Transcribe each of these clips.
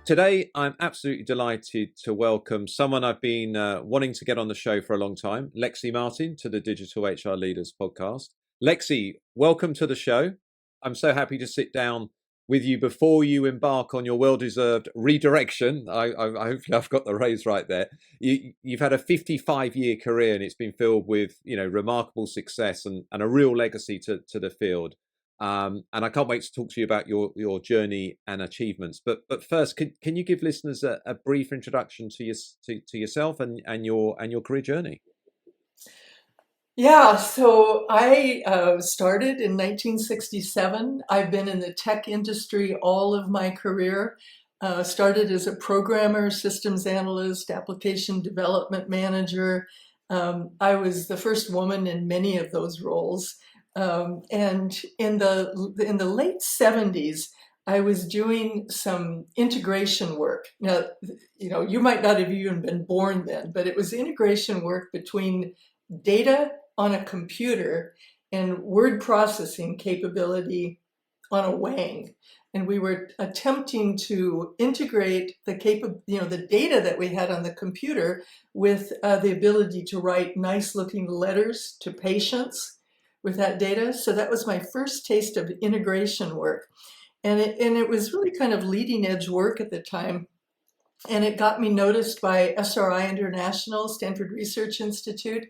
Today, I'm absolutely delighted to welcome someone I've been wanting to get on the show for a long time, Lexy Martin, to the Digital HR Leaders podcast. Lexy, welcome to the show. I'm so happy to sit down with you before you embark on your well-deserved redirection. Hopefully I've got the raise right there. You've had a 55-year career, and it's been filled with remarkable success and a real legacy to the field. And I can't wait to talk to you about your journey and achievements. But first, can you give listeners a brief introduction to yourself and your career journey? Yeah, so I started in 1967. I've been in the tech industry all of my career. Started as a programmer, systems analyst, application development manager. I was the first woman in many of those roles. And in the late 70s, I was doing some integration work. Now, you might not have even been born then, but it was integration work between data on a computer and word processing capability on a Wang. And we were attempting to integrate the data that we had on the computer with the ability to write nice looking letters to patients with that data. So that was my first taste of integration work. And it was really kind of leading edge work at the time. And it got me noticed by SRI International, Stanford Research Institute,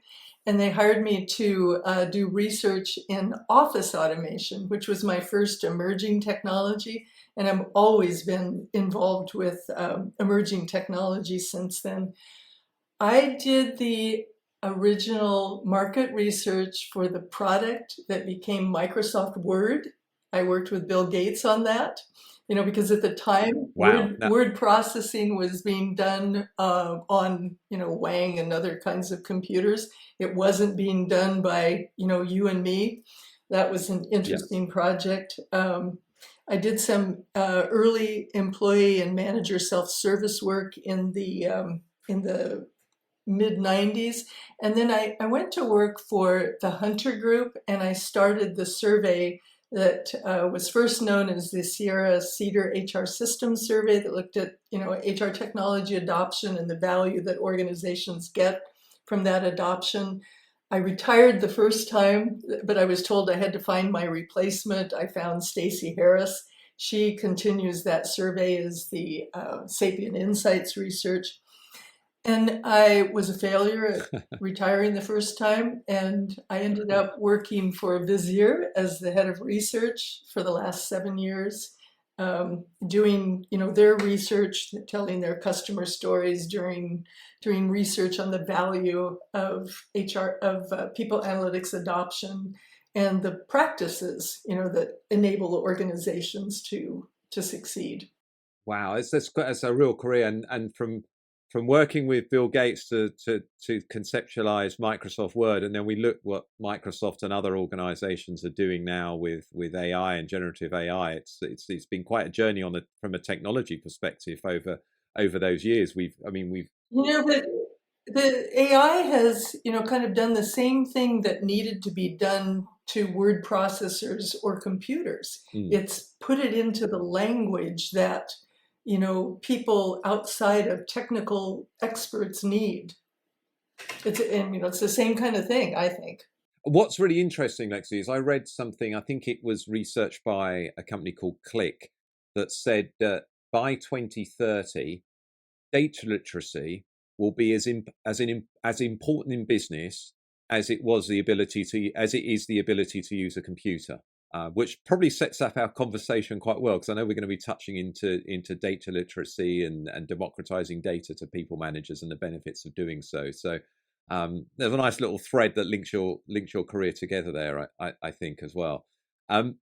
and they hired me to do research in office automation, which was my first emerging technology. And I've always been involved with emerging technology since then. I did the original market research for the product that became Microsoft Word. I worked with Bill Gates on that, because at the time, Wow. word processing was being done on, Wang and other kinds of computers. It wasn't being done by, you and me. That was an interesting project. I did some early employee and manager self-service work in the mid 90s. And then I went to work for the Hunter Group, and I started the survey that was first known as the Sierra Cedar HR Systems Survey that looked at HR technology adoption and the value that organizations get from that adoption. I retired the first time, but I was told I had to find my replacement. I found Stacey Harris. She continues that survey as the Sapient Insights research. And I was a failure at retiring the first time, and I ended up working for Visier as the head of research for the last 7 years, doing their research, telling their customer stories, doing research on the value of people analytics adoption and the practices that enable organizations to succeed. Wow, that's a real career, and from working with Bill Gates to conceptualize Microsoft Word, and then we look what Microsoft and other organizations are doing now with AI and generative AI. It's been quite a journey from a technology perspective over those years. But the AI has, kind of done the same thing that needed to be done to word processors or computers. It's put it into the language that, people outside of technical experts need. It's the same kind of thing, I think. What's really interesting, Lexi, is I read something, I think it was researched by a company called Click, that said that by 2030, data literacy will be as important in business as it is the ability to use a computer, which probably sets up our conversation quite well, because I know we're going to be touching into data literacy and democratizing data to people managers and the benefits of doing so. So there's a nice little thread that links your career together there, I think, as well. I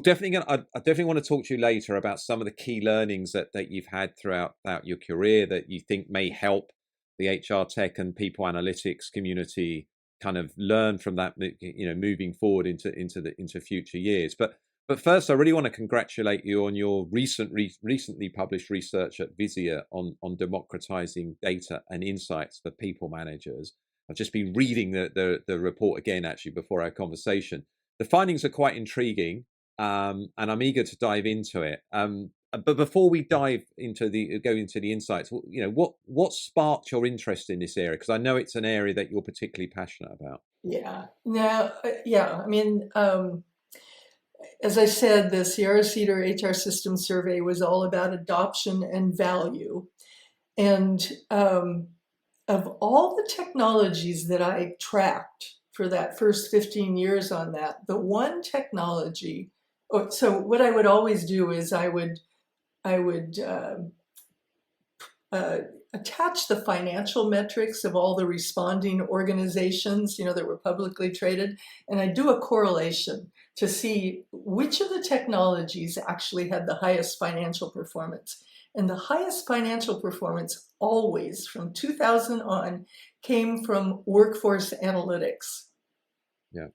definitely want to talk to you later about some of the key learnings that you've had throughout your career that you think may help the HR tech and people analytics community kind of learn from that, moving forward into future years. But first, I really want to congratulate you on your recently published research at Visier on democratizing data and insights for people managers. I've just been reading the report again, actually, before our conversation. The findings are quite intriguing, and I'm eager to dive into it. But before we dive into go into the insights, what sparked your interest in this area? Because I know it's an area that you're particularly passionate about. Yeah. Now, yeah. I mean, as I said, the Sierra Cedar HR System Survey was all about adoption and value. And of all the technologies that I tracked for that first 15 years on that, the one technology, so what I would always do is I would attach the financial metrics of all the responding organizations, that were publicly traded, and I do a correlation to see which of the technologies actually had the highest financial performance. And the highest financial performance always from 2000 on came from workforce analytics. Yeah.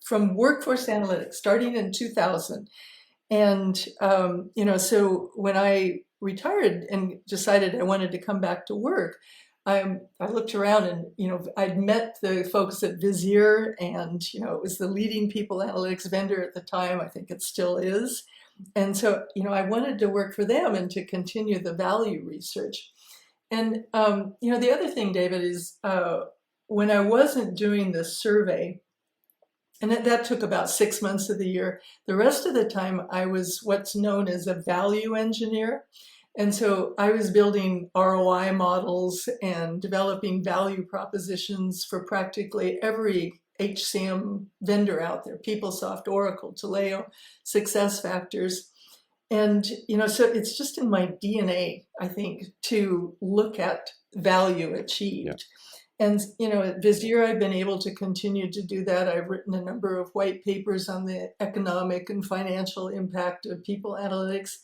From workforce analytics, starting in 2000. And, so when I retired and decided I wanted to come back to work, I looked around and, I'd met the folks at Visier, and, it was the leading people analytics vendor at the time. I think it still is. And so, I wanted to work for them and to continue the value research. And, the other thing, David, is when I wasn't doing this survey, and that took about 6 months of the year. The rest of the time, I was what's known as a value engineer. And so I was building ROI models and developing value propositions for practically every HCM vendor out there: PeopleSoft, Oracle, Taleo, SuccessFactors. And, so it's just in my DNA, I think, to look at value achieved. Yeah. And, at Visier, I've been able to continue to do that. I've written a number of white papers on the economic and financial impact of people analytics.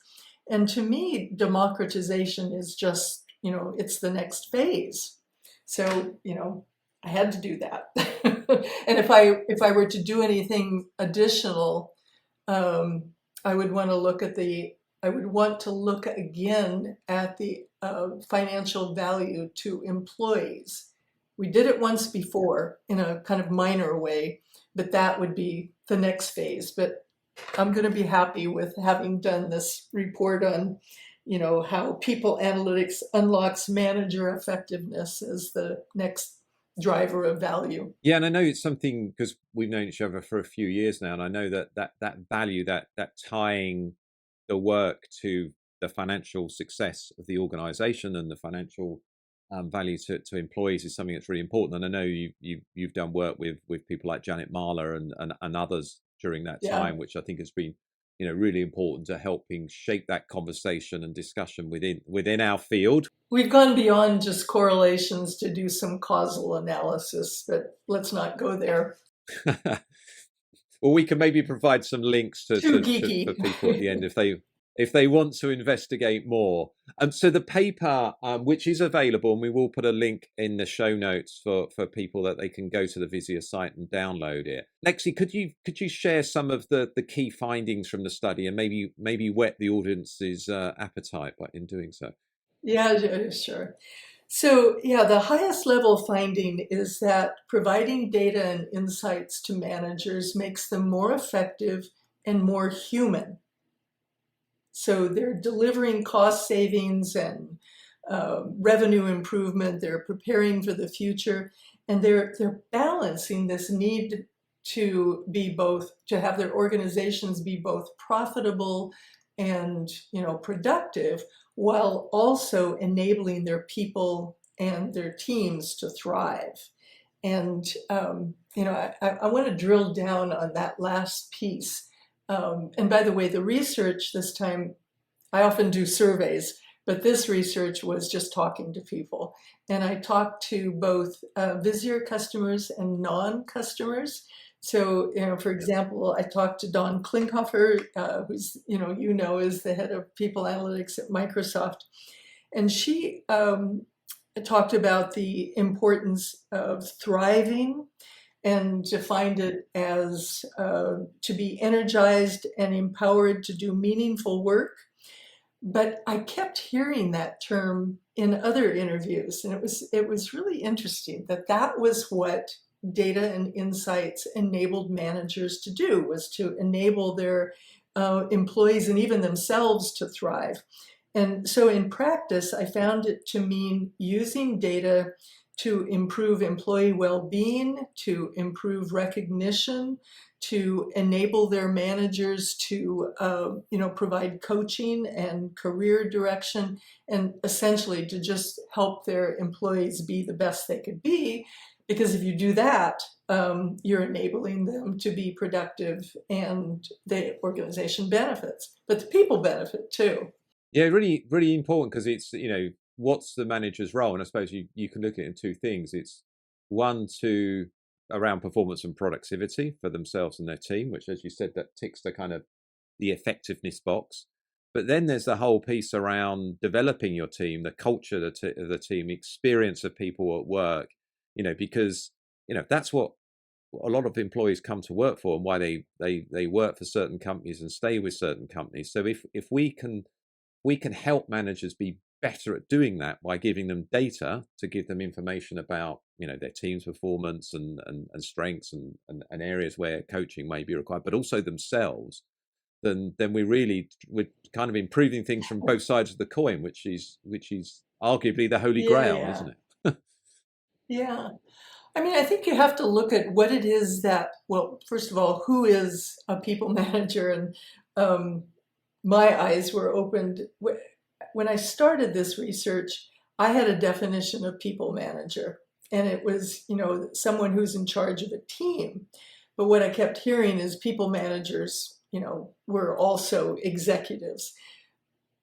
And to me, democratization is just, it's the next phase. So, I had to do that. And if I were to do anything additional, I would want to look again at the financial value to employees. We did it once before in a kind of minor way, but that would be the next phase. But I'm going to be happy with having done this report on, how people analytics unlocks manager effectiveness as the next driver of value. Yeah, and I know it's something, because we've known each other for a few years now, and I know that value, that tying the work to the financial success of the organization and the financial value to employees is something that's really important. And I know you've done work with people like Janet Marler and others during that time, which I think has been really important to helping shape that conversation and discussion within our field. We've gone beyond just correlations to do some causal analysis, but let's not go there. Well, we can maybe provide some links to for people at the end if they want to investigate more. So the paper, which is available, and we will put a link in the show notes for people that they can go to the Visier site and download it. Lexy, could you share some of the key findings from the study and maybe whet the audience's appetite in doing so? Yeah, sure. So the highest level finding is that providing data and insights to managers makes them more effective and more human. So they're delivering cost savings and revenue improvement. They're preparing for the future, and they're balancing this need to have their organizations be both profitable and productive, while also enabling their people and their teams to thrive. And I want to drill down on that last piece. And by the way, the research this time, I often do surveys, but this research was just talking to people. And I talked to both Visier customers and non-customers. So, for example, I talked to Dawn Klinkhofer, who's, is the head of people analytics at Microsoft. And she talked about the importance of thriving and defined it as to be energized and empowered to do meaningful work. But I kept hearing that term in other interviews, and it was really interesting that was what data and insights enabled managers to do, was to enable their employees and even themselves to thrive. And so in practice, I found it to mean using data to improve employee well-being, to improve recognition, to enable their managers to provide coaching and career direction, and essentially to just help their employees be the best they could be. Because if you do that, you're enabling them to be productive, and the organization benefits, but the people benefit too. Yeah, really, really important, because it's, what's the manager's role? And I suppose you can look at it in two things. It's one, to around performance and productivity for themselves and their team, which, as you said, that ticks the kind of the effectiveness box. But then there's the whole piece around developing your team, the culture of the team, experience of people at work, because, that's what a lot of employees come to work for, and why they work for certain companies and stay with certain companies. So if we can help managers be better at doing that by giving them data to give them information about their team's performance and strengths and areas where coaching may be required, but also themselves, then we're kind of improving things from both sides of the coin, which is arguably the holy grail, isn't it? Yeah. I mean, I think you have to look at what it is that, well, first of all, who is a people manager? And my eyes were opened. When I started this research, I had a definition of people manager, and it was, someone who's in charge of a team. But what I kept hearing is people managers, were also executives.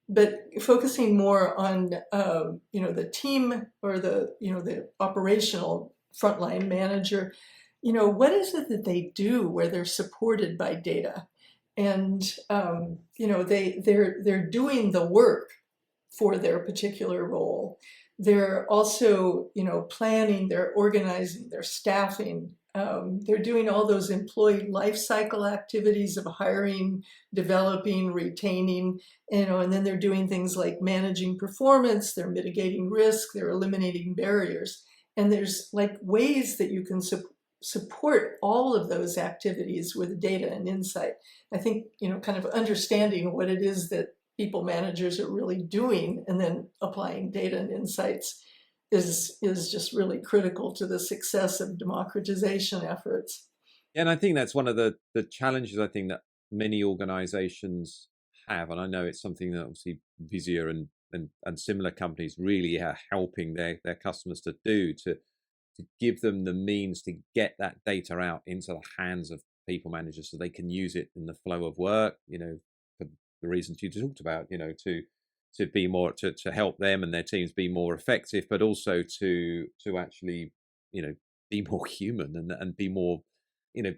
But focusing more on, the team, or the operational frontline manager, what is it that they do where they're supported by data? And they're doing the work for their particular role. They're also planning, they're organizing, they're staffing, they're doing all those employee life cycle activities of hiring, developing, retaining, and then they're doing things like managing performance, they're mitigating risk, they're eliminating barriers. And there's like ways that you can support all of those activities with data and insight. I think, kind of understanding what it is that people managers are really doing, and then applying data and insights is just really critical to the success of democratization efforts. And I think that's one of the challenges, I think, that many organizations have. And I know it's something that obviously Visier and similar companies really are helping their customers to do, to give them the means to get that data out into the hands of people managers so they can use it in the flow of work, for the reasons you talked about, to be more, to help them and their teams be more effective, but also to actually, be more human and be more,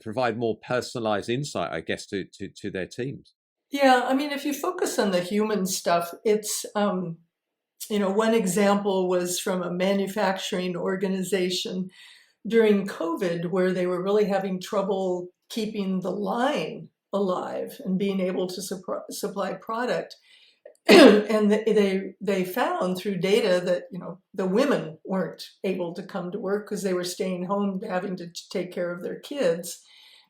provide more personalized insight, I guess, to their teams. Yeah, I mean, if you focus on the human stuff, it's, one example was from a manufacturing organization during COVID, where they were really having trouble keeping the line alive and being able to supply product. And they found through data that the women weren't able to come to work because they were staying home, having to take care of their kids.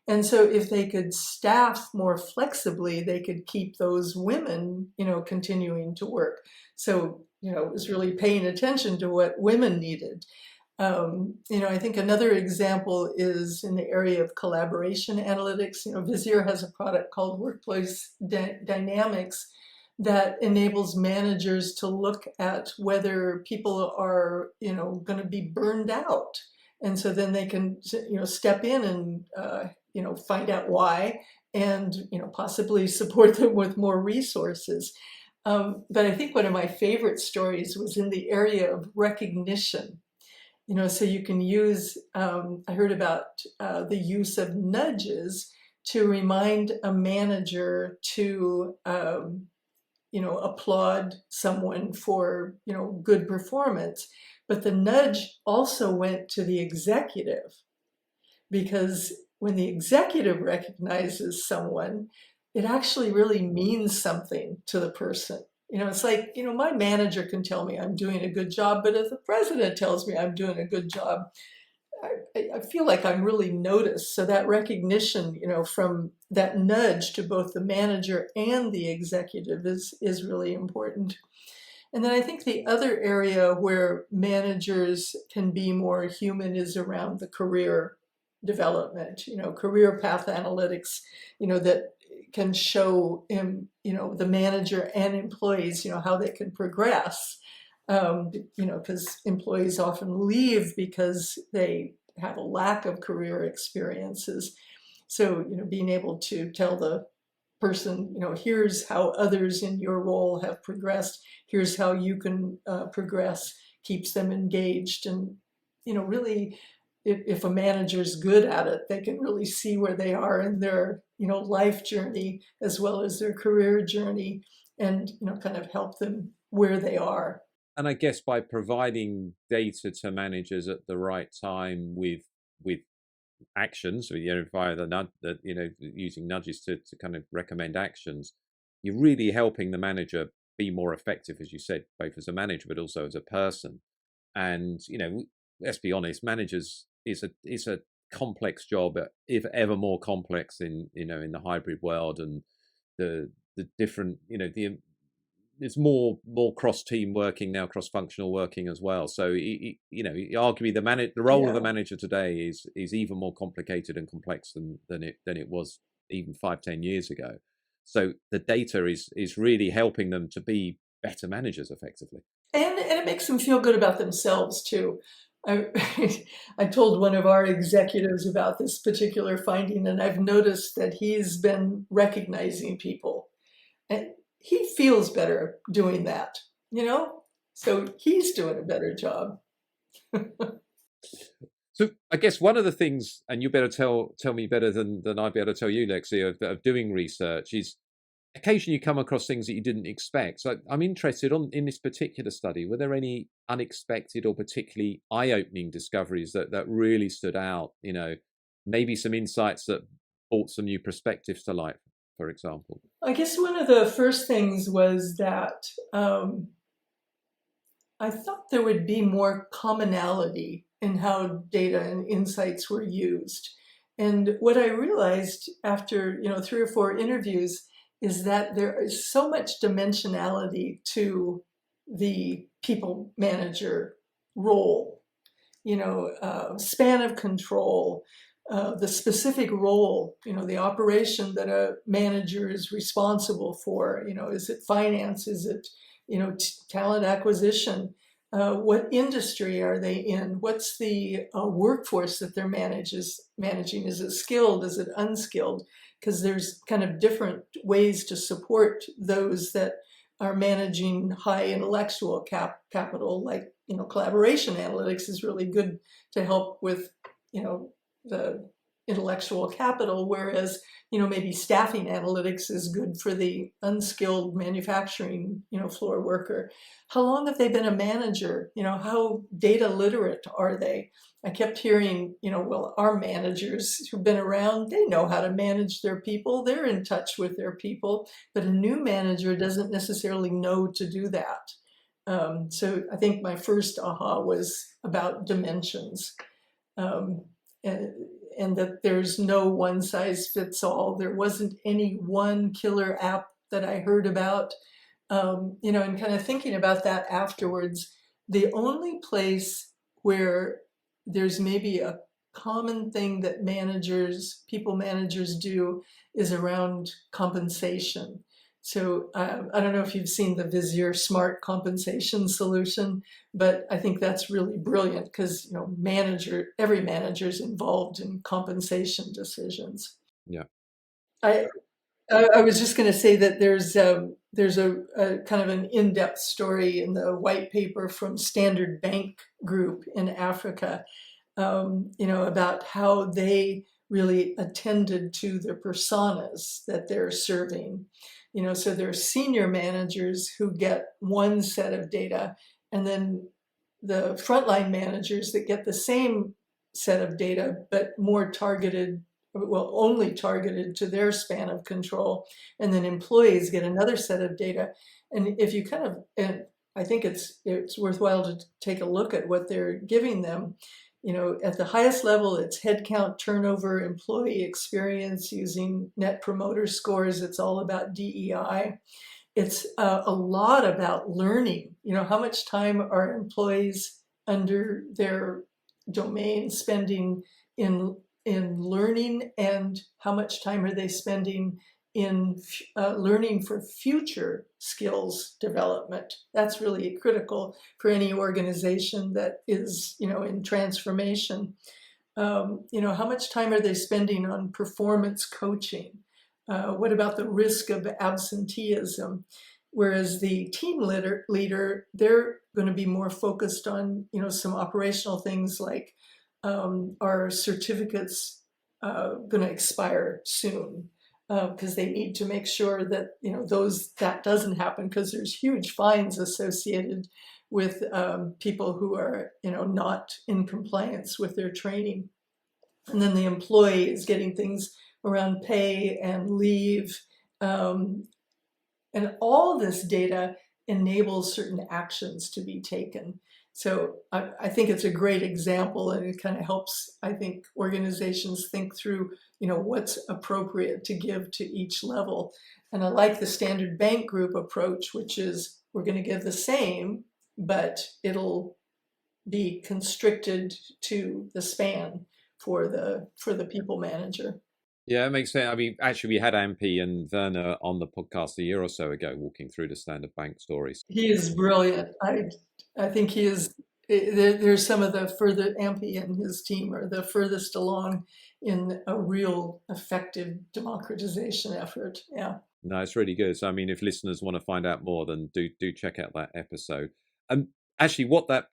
And so if they could staff more flexibly, they could keep those women, continuing to work. So, it was really paying attention to what women needed. I think another example is in the area of collaboration analytics. Visier has a product called Workplace Dynamics that enables managers to look at whether people are, going to be burned out. And so then they can, step in and, find out why, and, possibly support them with more resources. But I think one of my favorite stories was in the area of recognition. So you can use, I heard about the use of nudges to remind a manager to, applaud someone for, good performance. But the nudge also went to the executive, because when the executive recognizes someone, it actually really means something to the person. It's like, my manager can tell me I'm doing a good job, but if the president tells me I'm doing a good job, I feel like I'm really noticed. So that recognition, from that nudge to both the manager and the executive is really important. And then I think the other area where managers can be more human is around the career development, career path analytics, that can show the manager and employees, how they can progress. Because employees often leave because they have a lack of career experiences. So, being able to tell the person, here's how others in your role have progressed, here's how you can progress, keeps them engaged. And, really, if a manager's good at it, they can really see where they are in their, life journey as well as their career journey, and, kind of help them where they are. And I guess by providing data to managers at the right time with actions, via the nudge, that using nudges to kind of recommend actions, you're really helping the manager be more effective, as you said, both as a manager but also as a person. And let's be honest, managers is a complex job, if ever more complex in the hybrid world, and the different there's more cross team working now, cross functional working as well. So arguably the role of the manager today is even more complicated and complex than it was even 5-10 years ago. So the data is really helping them to be better managers effectively. And it makes them feel good about themselves too. I told one of our executives about this particular finding, and I've noticed that he's been recognizing people. And he feels better doing that, so he's doing a better job. So I guess one of the things, and you better tell me better than I'd be able to tell you, Lexy, of doing research, is occasionally you come across things that you didn't expect. So I'm interested in this particular study, were there any unexpected or particularly eye-opening discoveries that really stood out? Maybe some insights that brought some new perspectives to light, for example? I guess one of the first things was that I thought there would be more commonality in how data and insights were used. And what I realized after 3 or 4 interviews is that there is so much dimensionality to the people manager role, span of control, the specific role, the operation that a manager is responsible for. Is it finance? Is it, talent acquisition? What industry are they in? What's the workforce that they're managing? Is it skilled? Is it unskilled? Because there's kind of different ways to support those that are managing high intellectual capital, like, collaboration analytics is really good to help with, the intellectual capital, whereas, maybe staffing analytics is good for the unskilled manufacturing, floor worker. How long have they been a manager? How data literate are they? I kept hearing, well, our managers who've been around, they know how to manage their people. They're in touch with their people, but a new manager doesn't necessarily know to do that. So I think my first aha was about dimensions. And that there's no one size fits all. There wasn't any one killer app that I heard about. And kind of thinking about that afterwards, the only place where there's maybe a common thing that people managers do is around compensation. So I don't know if you've seen the Visier smart compensation solution, but I think that's really brilliant because every manager is involved in compensation decisions. Yeah. I was just going to say that there's a kind of an in-depth story in the white paper from Standard Bank Group in Africa, about how they really attended to the personas that they're serving. So there are senior managers who get one set of data, and then the frontline managers that get the same set of data, but more targeted, only targeted to their span of control. And then employees get another set of data. And if you and I think it's worthwhile to take a look at what they're giving them. At the highest level, it's headcount, turnover, employee experience using net promoter scores. It's all about DEI. It's a lot about learning. How much time are employees under their domain spending in learning, and how much time are they spending in learning for future skills development? That's really critical for any organization that is, in transformation. How much time are they spending on performance coaching? What about the risk of absenteeism? Whereas the team leader, they're going to be more focused on, some operational things like, are certificates going to expire soon? Because they need to make sure that that doesn't happen, because there's huge fines associated with people who are not in compliance with their training. And then the employee is getting things around pay and leave, and all this data enables certain actions to be taken. So I think it's a great example, and it kind of helps, I think, organizations think through, what's appropriate to give to each level. And I like the standard bank group approach, which is we're going to give the same, but it'll be constricted to the span for the people manager. Yeah, it makes sense. I mean, actually, we had Ampi and Werner on the podcast a year or so ago, walking through the standard bank stories. He is brilliant. I think he is. There's some of the further Ampi and his team are the furthest along in a real effective democratization effort. Yeah. No, it's really good. So, I mean, if listeners want to find out more, then do check out that episode. And actually, what that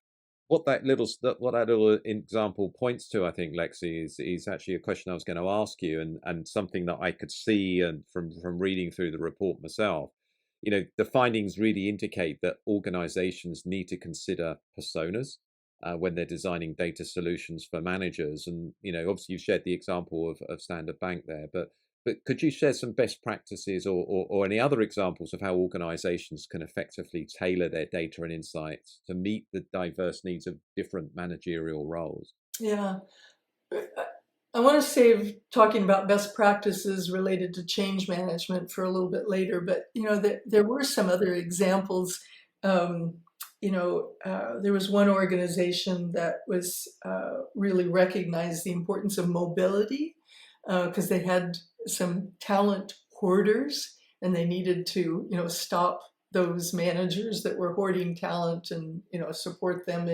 little example points to, I think, Lexy, is actually a question I was going to ask you, and something that I could see and from reading through the report myself. The findings really indicate that organizations need to consider personas when they're designing data solutions for managers. And obviously you've shared the example of Standard Bank there, but could you share some best practices or any other examples of how organizations can effectively tailor their data and insights to meet the diverse needs of different managerial roles? Yeah. I want to save talking about best practices related to change management for a little bit later, but there were some other examples. There was one organization that was really recognized the importance of mobility, because they had some talent hoarders, and they needed to stop those managers that were hoarding talent, and support them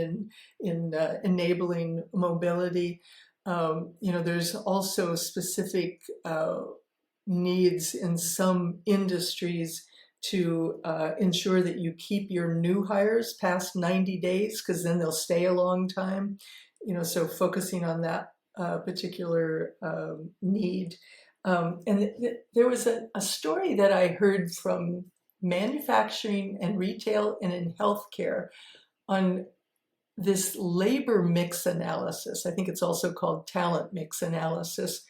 in enabling mobility. There's also specific needs in some industries to ensure that you keep your new hires past 90 days, because then they'll stay a long time. So focusing on that particular need. And there was a story that I heard from manufacturing and retail and in healthcare on this labor mix analysis. I think it's also called talent mix analysis,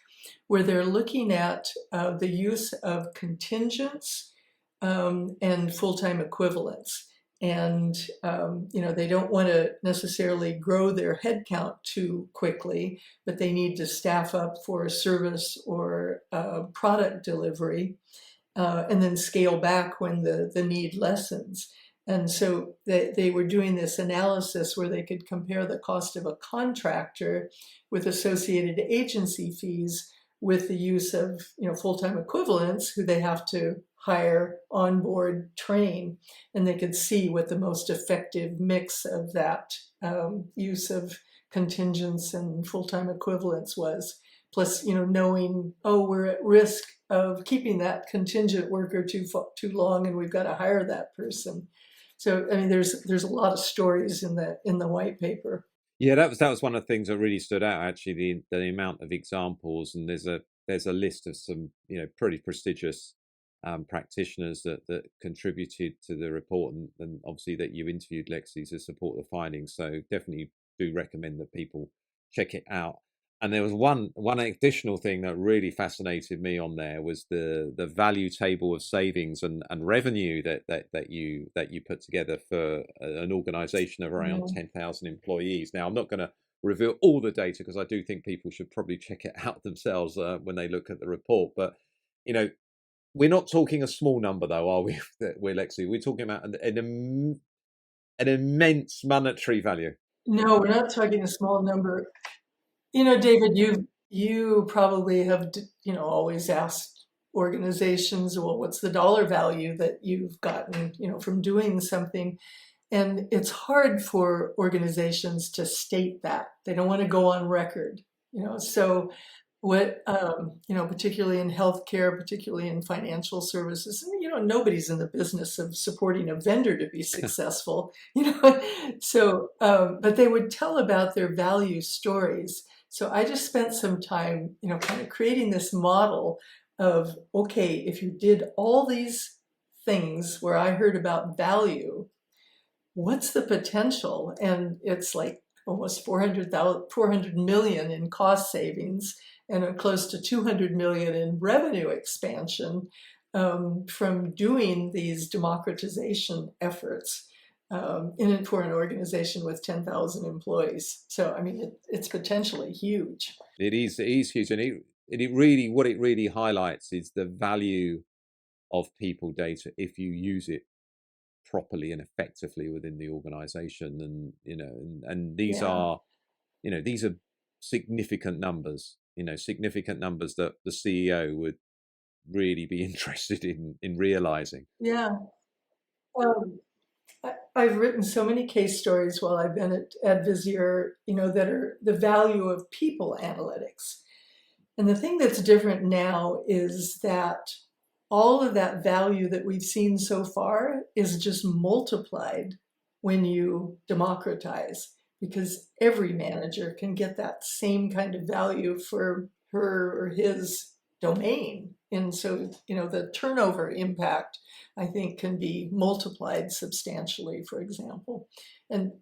where they're looking at the use of contingents and full-time equivalents. And, they don't want to necessarily grow their headcount too quickly, but they need to staff up for service or product delivery, and then scale back when the need lessens. And so they were doing this analysis where they could compare the cost of a contractor with associated agency fees with the use of full-time equivalents who they have to hire, onboard, train, and they could see what the most effective mix of that use of contingents and full-time equivalents was. Plus, knowing, we're at risk of keeping that contingent worker too long, and we've got to hire that person. So, I mean, there's a lot of stories in the white paper. Yeah, that was one of the things that really stood out. Actually, the amount of examples, and there's a list of some pretty prestigious practitioners that contributed to the report, and obviously that you interviewed, Lexy, to support the findings. So definitely do recommend that people check it out. And there was one additional thing that really fascinated me on there was the value table of savings and revenue that you put together for an organization of around 10,000 employees. Now, I'm not going to reveal all the data, because I do think people should probably check it out themselves when they look at the report. But you know, we're not talking a small number, though, are we? We're Lexi. We're talking about an immense monetary value. No, we're not talking a small number. David, you probably have, always asked organizations, well, what's the dollar value that you've gotten, from doing something? And it's hard for organizations to state that. They don't want to go on record, So what, particularly in healthcare, particularly in financial services, nobody's in the business of supporting a vendor to be successful, So, but they would tell about their value stories. So I just spent some time, kind of creating this model of, okay, if you did all these things where I heard about value, what's the potential? And it's like almost 400 million in cost savings and close to 200 million in revenue expansion from doing these democratization efforts for an organization with 10,000 employees. So, I mean, it's potentially huge. It is huge, and it really, what it really highlights is the value of people data if you use it properly and effectively within the organization. And and these are these are significant numbers, significant numbers that the CEO would really be interested in realizing. Yeah. I've written so many case stories while I've been at Visier, that are the value of people analytics. And the thing that's different now is that all of that value that we've seen so far is just multiplied when you democratize, because every manager can get that same kind of value for her or his domain. And so, the turnover impact, I think, can be multiplied substantially, for example. And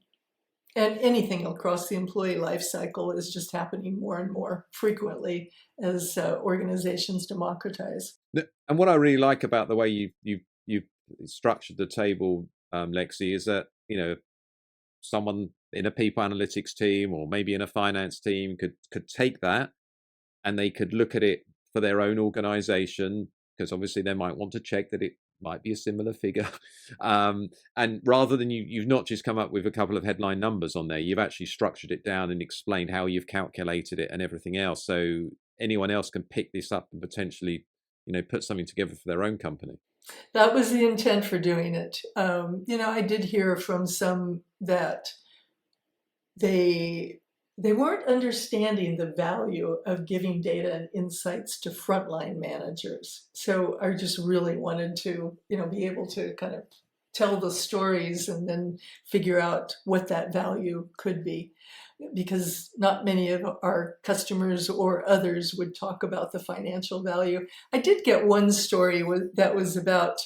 anything across the employee life cycle is just happening more and more frequently as organizations democratize. And what I really like about the way you've structured the table, Lexi, is that someone in a people analytics team or maybe in a finance team could take that and they could look at it for their own organization, because obviously they might want to check that it might be a similar figure. And rather than you've not just come up with a couple of headline numbers on there, you've actually structured it down and explained how you've calculated it and everything else. So anyone else can pick this up and potentially, put something together for their own company. That was the intent for doing it. I did hear from some that they weren't understanding the value of giving data and insights to frontline managers. So I just really wanted to, be able to kind of tell the stories and then figure out what that value could be, because not many of our customers or others would talk about the financial value. I did get one story that was about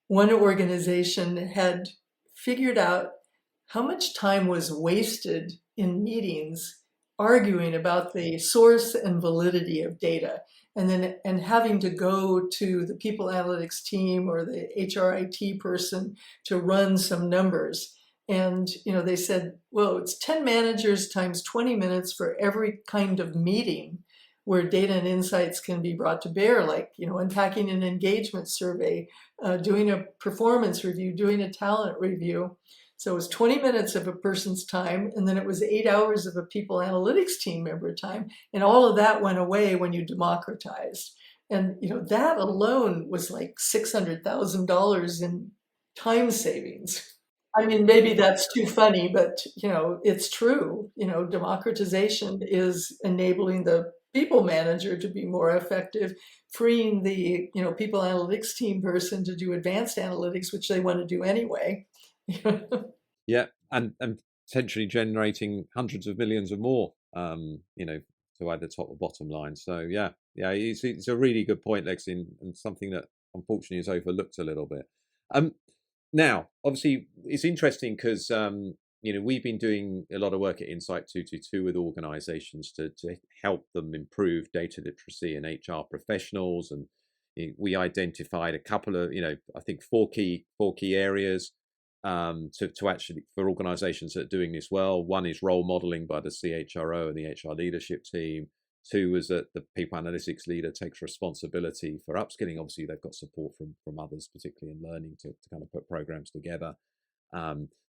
one organization had figured out how much time was wasted in meetings arguing about the source and validity of data, and having to go to the people analytics team or the HRIT person to run some numbers. And they said, well, it's 10 managers times 20 minutes for every kind of meeting where data and insights can be brought to bear, like unpacking an engagement survey, doing a performance review, doing a talent review. So it was 20 minutes of a person's time, and then it was 8 hours of a people analytics team member time. And all of that went away when you democratized. And that alone was like $600,000 in time savings. I mean, maybe that's too funny, but it's true. Democratization is enabling the people manager to be more effective, freeing the people analytics team person to do advanced analytics, which they want to do anyway. Yeah, and potentially generating hundreds of millions or more, to either top or bottom line. So yeah, it's a really good point, Lexi, and something that unfortunately is overlooked a little bit. Now, obviously, it's interesting because we've been doing a lot of work at Insight 222 with organisations to help them improve data literacy and HR professionals, and we identified a couple of I think four key areas. to actually, for organizations that are doing this well. One is role modeling by the CHRO and the HR leadership team. Two is that the people analytics leader takes responsibility for upskilling. Obviously, they've got support from others, particularly in learning, to kind of put programs together.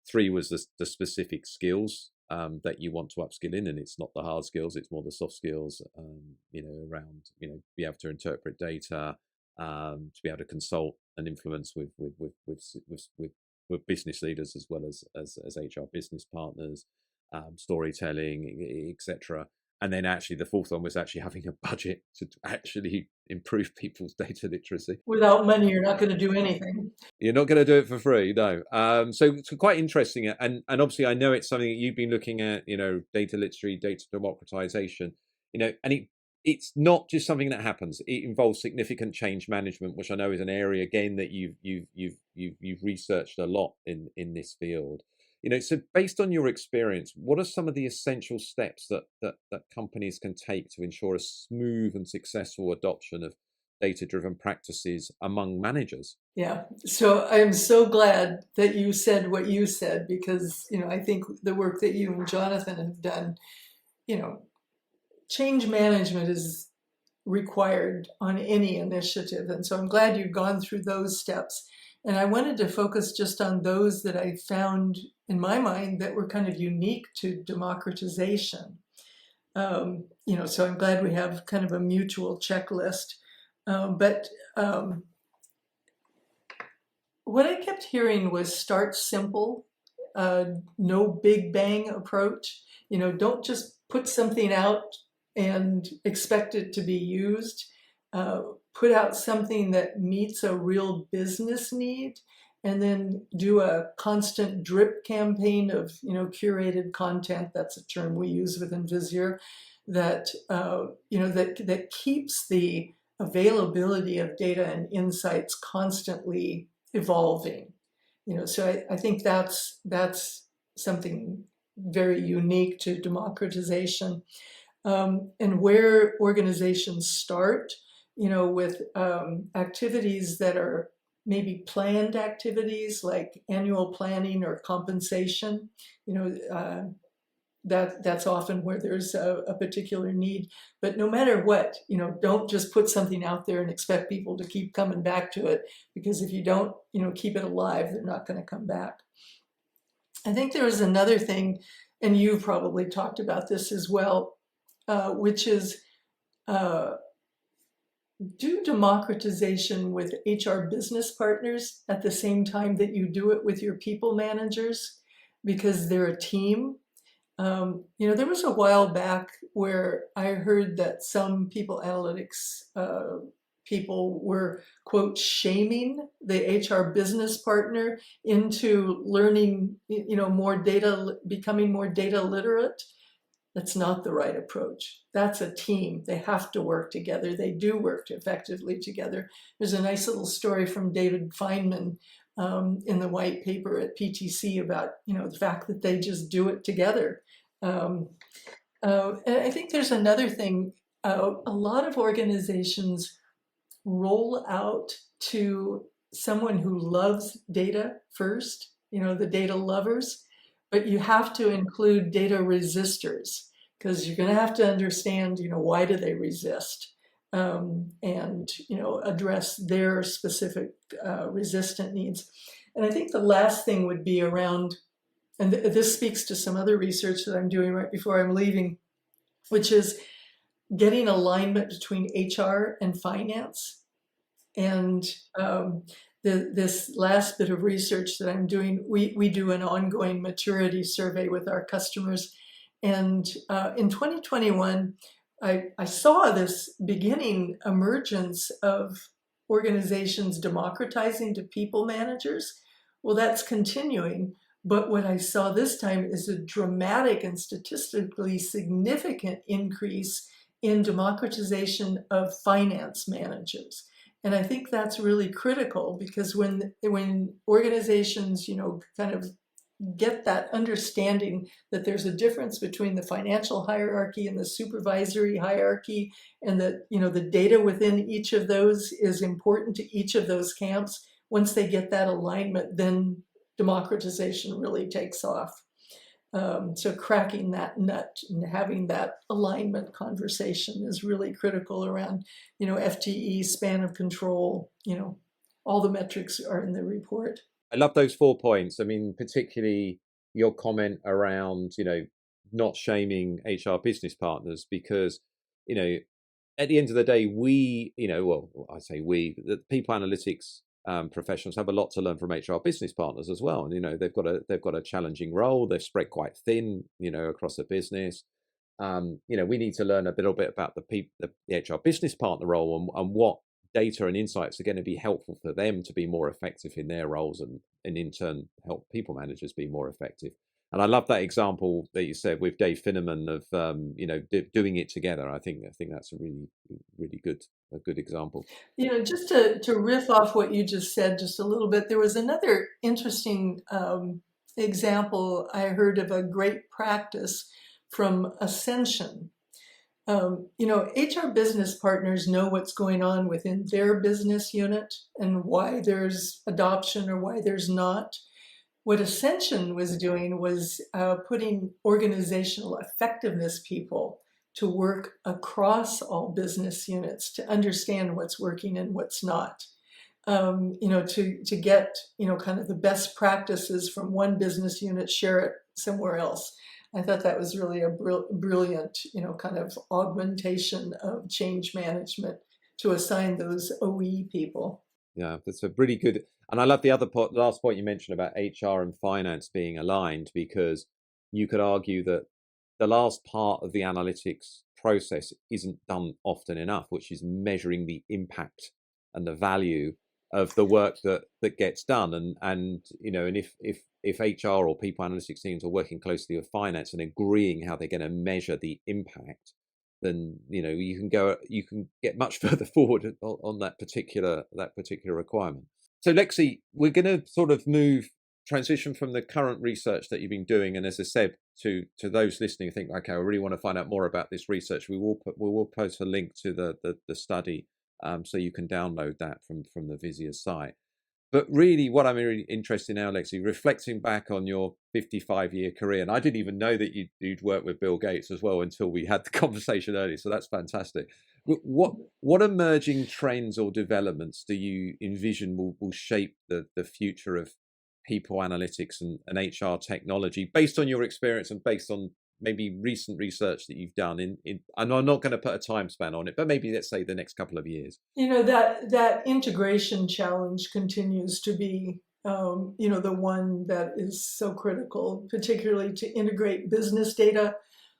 Three was the specific skills that you want to upskill in, and it's not the hard skills, it's more the soft skills, around, be able to interpret data, to be able to consult and influence with business leaders as well as HR business partners, storytelling, etc. And then actually the fourth one was actually having a budget to actually improve people's data literacy. Without money, you're not going to do anything. You're not going to do it for free, no. So it's quite interesting, and obviously I know it's something that you've been looking at, data literacy, data democratization, and it's not just something that happens. It involves significant change management, which I know is an area again that you've researched a lot in this field. So based on your experience, what are some of the essential steps that companies can take to ensure a smooth and successful adoption of data-driven practices among managers? Yeah, so I'm so glad that you said what you said, because I think the work that you and Jonathan have done, change management is required on any initiative, and so I'm glad you've gone through those steps. And I wanted to focus just on those that I found, in my mind, that were kind of unique to democratization. So I'm glad we have kind of a mutual checklist. But what I kept hearing was start simple, no big bang approach. Don't just put something out and expect it to be used. Put out something that meets a real business need, and then do a constant drip campaign of curated content. That's a term we use within Visier, that that keeps the availability of data and insights constantly evolving. So I think that's something very unique to democratization. And where organizations start, with activities that are maybe planned activities like annual planning or compensation, that's often where there's a particular need. But no matter what, don't just put something out there and expect people to keep coming back to it, because if you don't, keep it alive, they're not going to come back. I think there is another thing, and you've probably talked about this as well, which is do democratization with HR business partners at the same time that you do it with your people managers, because they're a team. There was a while back where I heard that some people analytics people were, quote, shaming the HR business partner into learning, more data, becoming more data literate. That's not the right approach. That's a team. They have to work together. They do work effectively together. There's a nice little story from David Feynman in the white paper at PTC about, the fact that they just do it together. And I think there's another thing. A lot of organizations roll out to someone who loves data first, the data lovers, but you have to include data resistors, because you're going to have to understand, why do they resist, and, address their specific resistant needs. And I think the last thing would be around, and this speaks to some other research that I'm doing right before I'm leaving, which is getting alignment between HR and finance. And this last bit of research that I'm doing, we do an ongoing maturity survey with our customers. And in 2021, I saw this beginning emergence of organizations democratizing to people managers. Well, that's continuing. But what I saw this time is a dramatic and statistically significant increase in democratization of finance managers. And I think that's really critical, because when organizations, kind of get that understanding that there's a difference between the financial hierarchy and the supervisory hierarchy, and that, the data within each of those is important to each of those camps. Once they get that alignment, then democratization really takes off. So cracking that nut and having that alignment conversation is really critical around, FTE, span of control, all the metrics are in the report. I love those 4 points. I mean, particularly your comment around, not shaming HR business partners, because, at the end of the day, we, well, I say we, the people analytics professionals have a lot to learn from HR business partners as well. And, they've got a challenging role. They're spread quite thin, across the business. We need to learn a little bit about the HR business partner role and what data and insights are going to be helpful for them to be more effective in their roles and in turn help people managers be more effective. And I love that example that you said with Dave Finneman of doing it together. I think that's a really good example. Just to riff off what you just said just a little bit, there was another interesting example I heard of a great practice from Ascension. HR business partners know what's going on within their business unit and why there's adoption or why there's not. What Ascension was doing was putting organizational effectiveness people to work across all business units to understand what's working and what's not. To get, kind of the best practices from one business unit, share it somewhere else. I thought that was really a brilliant, kind of augmentation of change management to assign those OE people. Yeah, that's a really good. And I love the last point you mentioned about HR and finance being aligned, because you could argue that the last part of the analytics process isn't done often enough, which is measuring the impact and the value of the work that gets done. And if HR or people analytics teams are working closely with finance and agreeing how they're going to measure the impact, then you can get much further forward on that particular requirement. So Lexy, we're going to sort of transition from the current research that you've been doing, and as I said to those listening, think, okay, I really want to find out more about this research. We will post a link to the study, so you can download that from the Visier site. But really, what I'm really interested in now, Lexy, reflecting back on your 55-year career, and I didn't even know that you'd worked with Bill Gates as well until we had the conversation earlier. So that's fantastic. What emerging trends or developments do you envision will shape the future of people analytics and HR technology, based on your experience and based on maybe recent research that you've done and I'm not going to put a time span on it, but maybe let's say the next couple of years? That integration challenge continues to be, the one that is so critical, particularly to integrate business data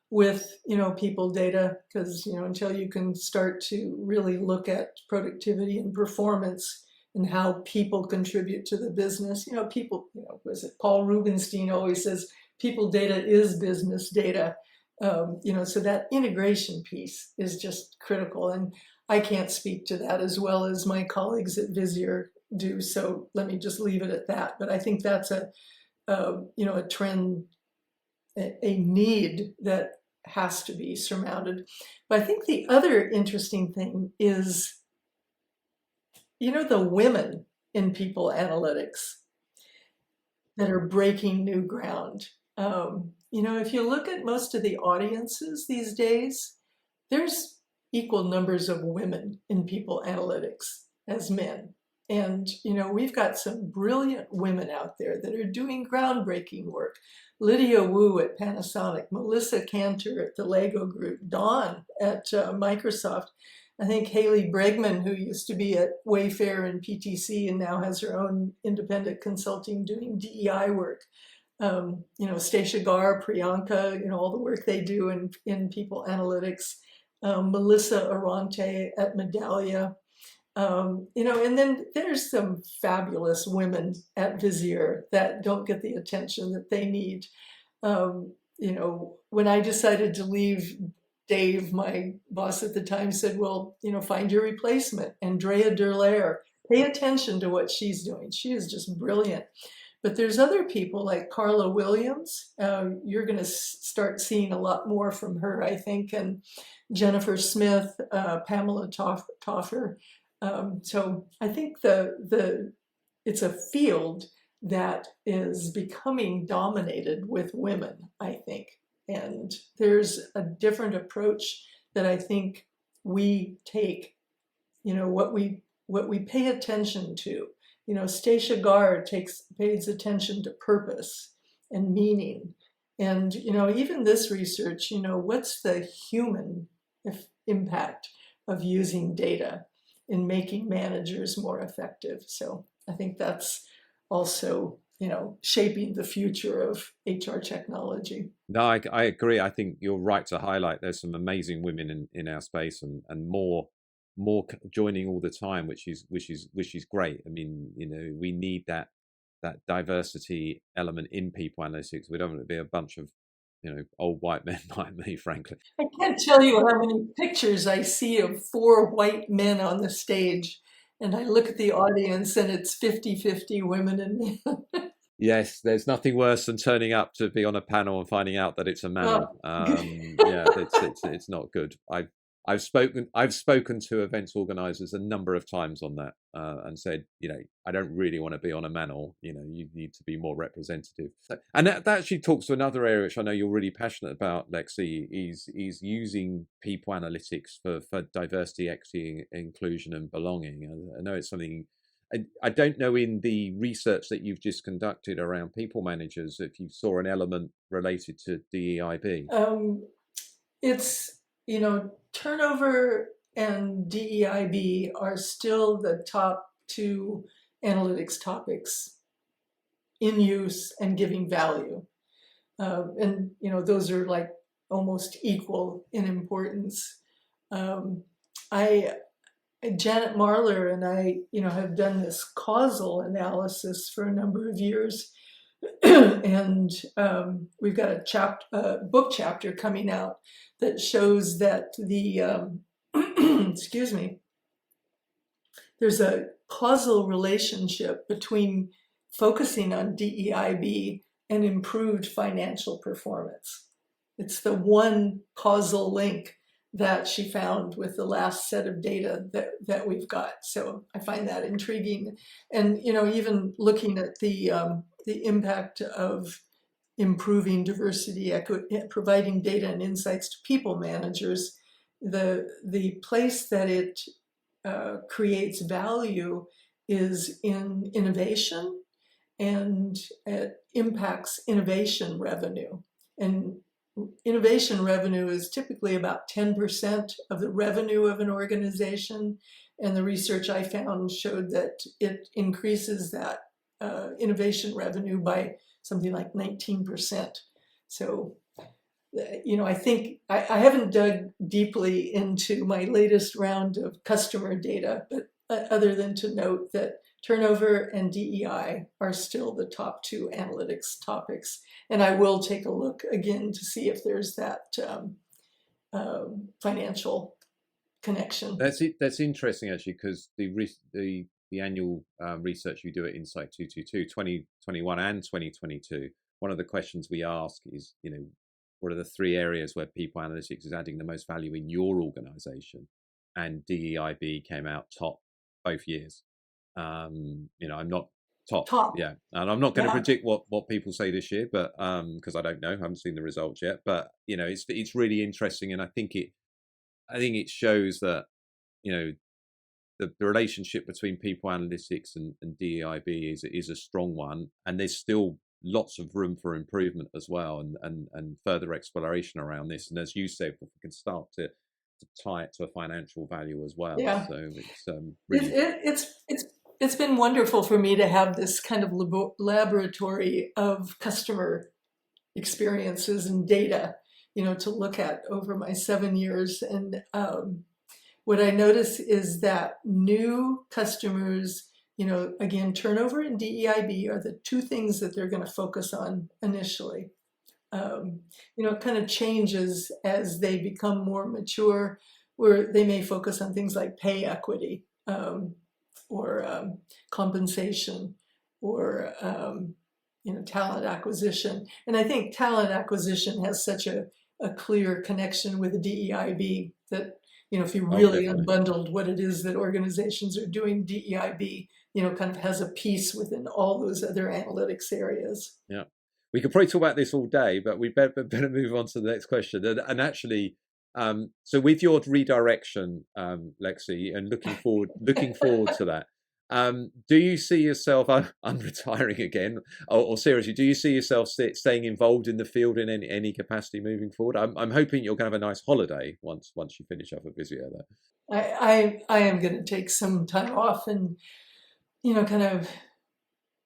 with, people data, because, until you can start to really look at productivity and performance and how people contribute to the business, was it Paul Rubenstein always says, people data is business data. So that integration piece is just critical. And I can't speak to that as well as my colleagues at Visier do. So let me just leave it at that. But I think that's a trend, a need that has to be surmounted. But I think the other interesting thing is, the women in people analytics that are breaking new ground. If you look at most of the audiences these days, there's equal numbers of women in people analytics as men. And, we've got some brilliant women out there that are doing groundbreaking work. Lydia Wu at Panasonic, Melissa Cantor at the Lego Group, Dawn at Microsoft. I think Haley Bregman, who used to be at Wayfair and PTC and now has her own independent consulting doing DEI work. Stacia Gar, Priyanka, all the work they do in people analytics. Melissa Arante at Medallia. And then there's some fabulous women at Visier that don't get the attention that they need. When I decided to leave, Dave, my boss at the time, said, well, find your replacement, Andrea Derlaire. Pay attention to what she's doing. She is just brilliant. But there's other people like Carla Williams. You're going to start seeing a lot more from her, I think, and Jennifer Smith, Pamela Toffer. So I think it's a field that is becoming dominated with women, I think. And there's a different approach that I think we take, what we pay attention to. Stacia Gard pays attention to purpose and meaning. And, even this research, what's the human impact of using data in making managers more effective? So I think that's also, shaping the future of HR technology. No, I agree. I think you're right to highlight there's some amazing women in our space, and more joining all the time, which is great. I mean, we need that diversity element in people analytics. We don't want to be a bunch of old white men like me, frankly. I can't tell you how many pictures I see of four white men on the stage, and I look at the audience and it's 50-50 women and men. Yes, there's nothing worse than turning up to be on a panel and finding out that it's a Oh, manel. Yeah, it's not good. I've spoken to events organisers a number of times on that, and said, I don't really want to be on a manel. You need to be more representative. And that actually talks to another area which I know you're really passionate about, Lexy, is using people analytics for diversity, equity, inclusion, and belonging. I know it's something. I don't know, in the research that you've just conducted around people managers, if you saw an element related to DEIB. it's, turnover and DEIB are still the top two analytics topics in use and giving value. And, those are like almost equal in importance. I Janet Marler and I, have done this causal analysis for a number of years, and we've got a book chapter coming out that shows that excuse me, there's a causal relationship between focusing on DEIB and improved financial performance. It's the one causal link that she found with the last set of data that we've got. So I find that intriguing. And, even looking at the impact of improving diversity, providing data and insights to people managers, the place that it creates value is in innovation, and it impacts innovation revenue. And innovation revenue is typically about 10% of the revenue of an organization. And the research I found showed that it increases that innovation revenue by something like 19%. So, I think I haven't dug deeply into my latest round of customer data, but other than to note that turnover and DEI are still the top two analytics topics. And I will take a look again to see if there's that financial connection. That's interesting, actually, because the annual research you do at Insight 222, 2021 and 2022, one of the questions we ask is, what are the three areas where people analytics is adding the most value in your organization? And DEIB came out top both years. I'm not top. Yeah, and I'm not going to predict what people say this year, but because I don't know, I haven't seen the results yet. But it's really interesting, and I think it shows that the relationship between people analytics and DEIB is a strong one, and there's still lots of room for improvement as well, and further exploration around this. And as you said, we can start to tie it to a financial value as well. Yeah. So it's really it's been wonderful for me to have this kind of laboratory of customer experiences and data, to look at over my 7 years. And what I notice is that new customers, again, turnover and DEIB are the two things that they're going to focus on initially. It kind of changes as they become more mature, where they may focus on things like pay equity, or compensation, or talent acquisition. And I think talent acquisition has such a clear connection with DEIB that if you really unbundled what it is that organizations are doing, DEIB kind of has a piece within all those other analytics areas. Yeah. We could probably talk about this all day, but we better move on to the next question. And actually, so with your redirection, Lexy, and looking forward to that, do you see yourself? I'm retiring again, or seriously, do you see yourself staying involved in the field in any capacity moving forward? I'm hoping you're going to have a nice holiday once you finish up at Visier. Though I am going to take some time off and kind of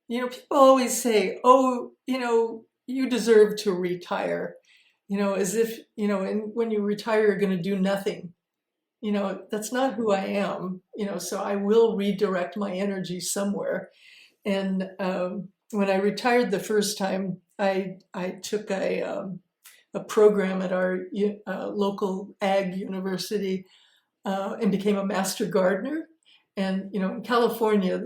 people always say, oh, you deserve to retire, as if, and when you retire, you're going to do nothing. That's not who I am, so I will redirect my energy somewhere. And when I retired the first time, I took a program at our local ag university and became a master gardener. And, in California,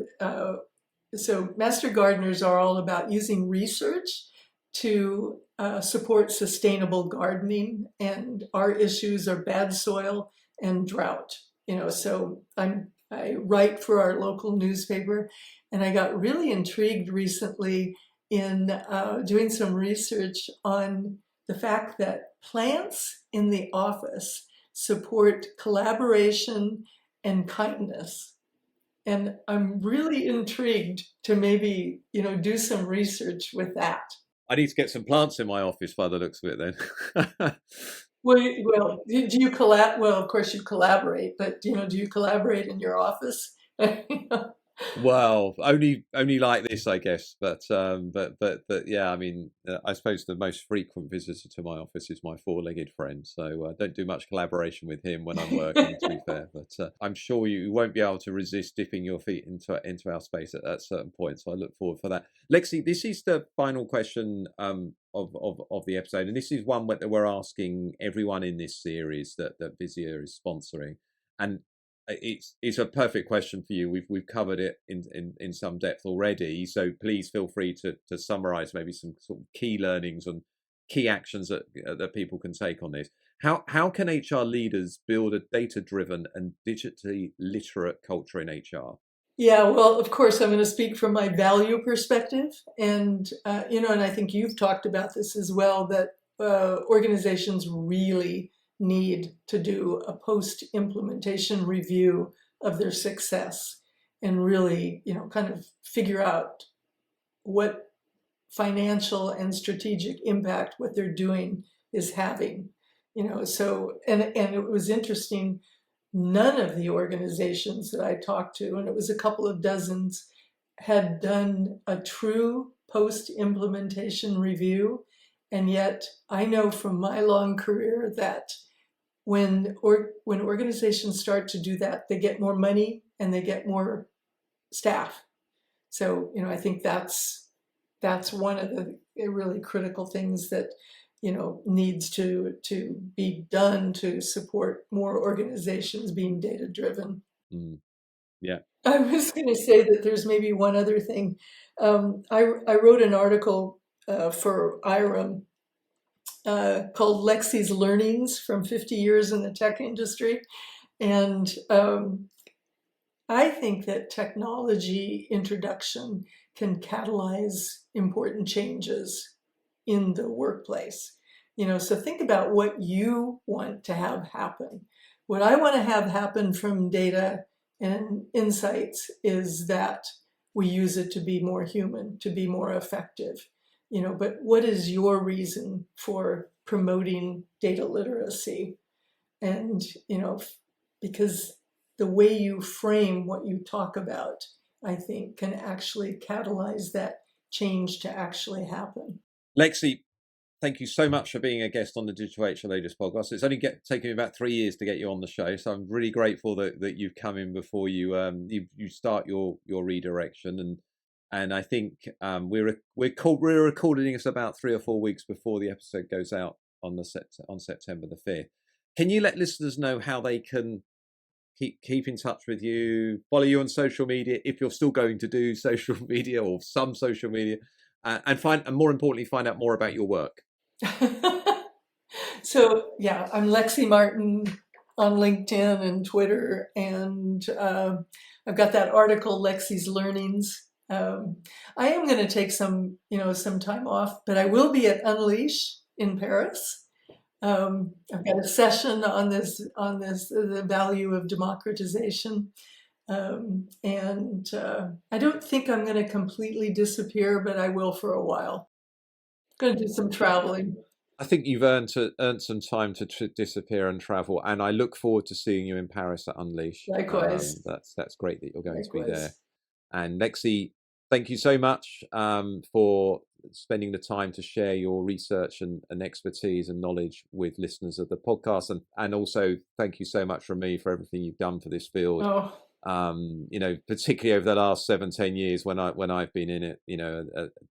so master gardeners are all about using research to support sustainable gardening, and our issues are bad soil and drought. So I write for our local newspaper, and I got really intrigued recently in doing some research on the fact that plants in the office support collaboration and kindness. And I'm really intrigued to maybe, do some research with that. I need to get some plants in my office by the looks of it then. Well, do you collab? Well, of course you collaborate, but do you collaborate in your office? Well, only like this, I guess. But yeah, I mean, I suppose the most frequent visitor to my office is my four-legged friend. So I don't do much collaboration with him when I'm working, to be fair. But I'm sure you won't be able to resist dipping your feet into our space at certain points. So I look forward for that. Lexy, this is the final question of the episode, and this is one that we're asking everyone in this series that Visier is sponsoring, and it's a perfect question for you. We've covered it in some depth already, so please feel free to summarize maybe some sort of key learnings and key actions that people can take on this. How can HR leaders build a data-driven and digitally literate culture in HR? Yeah, well, of course, I'm going to speak from my value perspective, and and I think you've talked about this as well, that organizations really need to do a post-implementation review of their success and really, kind of figure out what financial and strategic impact what they're doing is having. So and it was interesting. None of the organizations that I talked to, and it was a couple of dozens, had done a true post-implementation review. And yet I know from my long career that when organizations start to do that, they get more money and they get more staff. So, I think that's one of the really critical things that needs to be done to support more organizations being data driven. Yeah. I was going to say that there's maybe one other thing. I wrote an article for IRM called Lexy's Learnings from 50 Years in the Tech Industry. And I think that technology introduction can catalyze important changes in the workplace. So think about what you want to have happen. What I want to have happen from data and insights is that we use it to be more human, to be more effective. But what is your reason for promoting data literacy? And, because the way you frame what you talk about, I think, can actually catalyze that change to actually happen. Lexy, thank you so much for being a guest on the Digital HR Leaders podcast. It's only taken me about 3 years to get you on the show, so I'm really grateful that you've come in before you start your redirection. And I think we're recording this about 3 or 4 weeks before the episode goes out on September the 5th. Can you let listeners know how they can keep in touch with you, follow you on social media if you're still going to do social media or some social media, and more importantly, find out more about your work? So yeah, I'm Lexy Martin on LinkedIn and Twitter, and I've got that article, Lexy's Learnings. I am going to take some time off, but I will be at Unleash in Paris. I've got a session on the value of democratization. And I don't think I'm going to completely disappear, but I will for a while. Going to do some traveling. I think you've earned some time to disappear and travel, and I look forward to seeing you in Paris at Unleash. Likewise. That's great that you're going to be Likewise. there. And Lexy, thank you so much for spending the time to share your research and expertise and knowledge with listeners of the podcast, and also thank you so much from me for everything you've done for this field. Oh. Particularly over the last 7-10 years when I've been in it,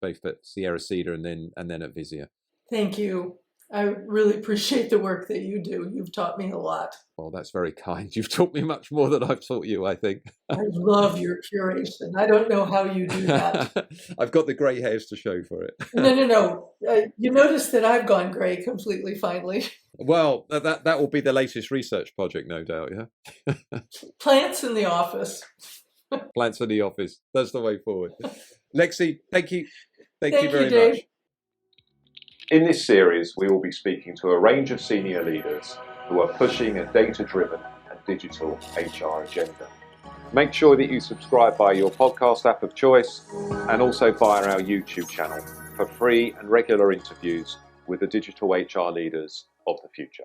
both at Sierra Cedar and then at Visier. Thank you. I really appreciate the work that you do. You've taught me a lot. Well, that's very kind. You've taught me much more than I've taught you, I think. I love your curation. I don't know how you do that. I've got the grey hairs to show for it. No. You notice that I've gone grey completely finally. Well, that will be the latest research project, no doubt, yeah? Plants in the office. Plants in the office. That's the way forward. Lexy, thank you. Thank you very Dave. much. In this series, we will be speaking to a range of senior leaders who are pushing a data-driven and digital HR agenda. Make sure that you subscribe via your podcast app of choice and also via our YouTube channel for free and regular interviews with the digital HR leaders of the future.